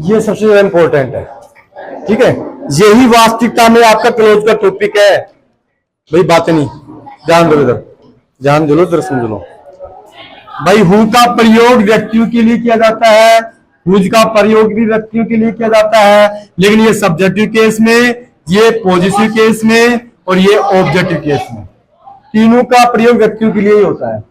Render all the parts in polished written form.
ये सबसे ज्यादा इंपॉर्टेंट है, ठीक है। यही वास्तविकता में आपका क्लोज का टॉपिक है भाई। बातें नहीं, ध्यान दो इधर, ध्यान दो, इधर समझ लो भाई। हु का प्रयोग व्यक्तियों के लिए किया जाता है, हुज का प्रयोग भी व्यक्तियों के लिए किया जाता है, लेकिन ये सब्जेक्टिव केस में, ये पॉजिटिव केस में और ये ऑब्जेक्टिव केस में, तीनों का प्रयोग व्यक्तियों के लिए ही होता है।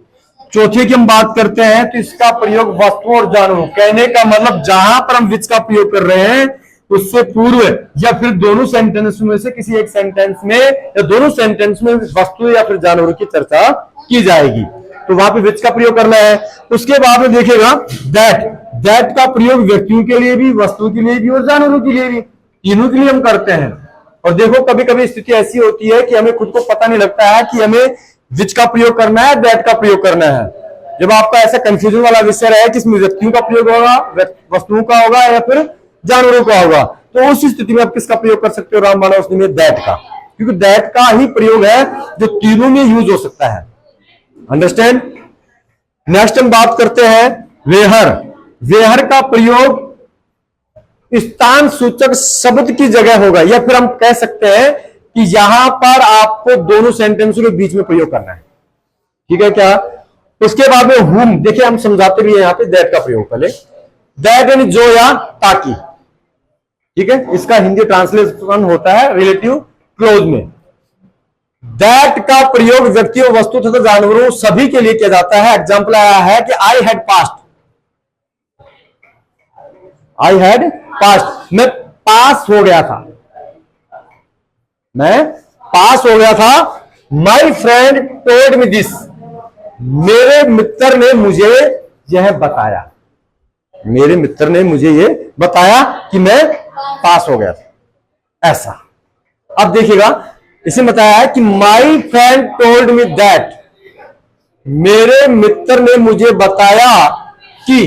चौथे की हम बात करते हैं तो इसका प्रयोग वस्तुओं और जानवरों, कहने का मतलब जहां पर हम विच का प्रयोग कर रहे हैं उससे पूर्व या फिर दोनों सेंटेंस में से किसी एक सेंटेंस में या दोनों सेंटेंस में वस्तु या फिर जानवरों की चर्चा की जाएगी, तो वहां पे विच का प्रयोग करना है। उसके बाद में देखेगा दैट, दैट का प्रयोग व्यक्तियों के लिए भी, वस्तुओं के लिए भी और जानवरों के लिए भी, तीनों के लिए हम करते हैं। और देखो कभी कभी स्थिति ऐसी होती है कि हमें खुद को पता नहीं लगता है कि हमें विच का प्रयोग करना है, दैट का प्रयोग करना है। जब आपका ऐसा कंफ्यूजन वाला विषय रहे कि इसमें व्यक्तियों का प्रयोग होगा, वस्तुओं का होगा या फिर जानवरों का होगा, तो उस स्थिति में आप किसका प्रयोग कर सकते हो रामबाण औषधि में? दैट का, क्योंकि दैट का ही प्रयोग है जो तीनों में यूज हो सकता है। अंडरस्टैंड? नेक्स्ट हम बात करते हैं वेहर। वेहर का प्रयोग स्थान सूचक शब्द की जगह होगा, या फिर हम कह सकते हैं कि यहां पर आपको दोनों सेंटेंसों के बीच में प्रयोग करना है, ठीक है क्या? उसके बाद में हुम, देखिए हम समझाते भी हैं यहां पे दैट का प्रयोग। पहले दैट यानी जो या ताकि, ठीक है, इसका हिंदी ट्रांसलेशन होता है रिलेटिव क्लोज में। दैट का प्रयोग व्यक्तियों, वस्तु तथा जानवरों सभी के लिए किया जाता है। एग्जाम्पल आया है कि I had passed, I had passed, मैं पास हो गया था, मैं पास हो गया था। My friend told me this, मेरे मित्र ने मुझे यह बताया, मेरे मित्र ने मुझे यह बताया कि मैं पास हो गया था, ऐसा। अब देखिएगा, इसे बताया है कि my friend told me that, मेरे मित्र ने मुझे बताया कि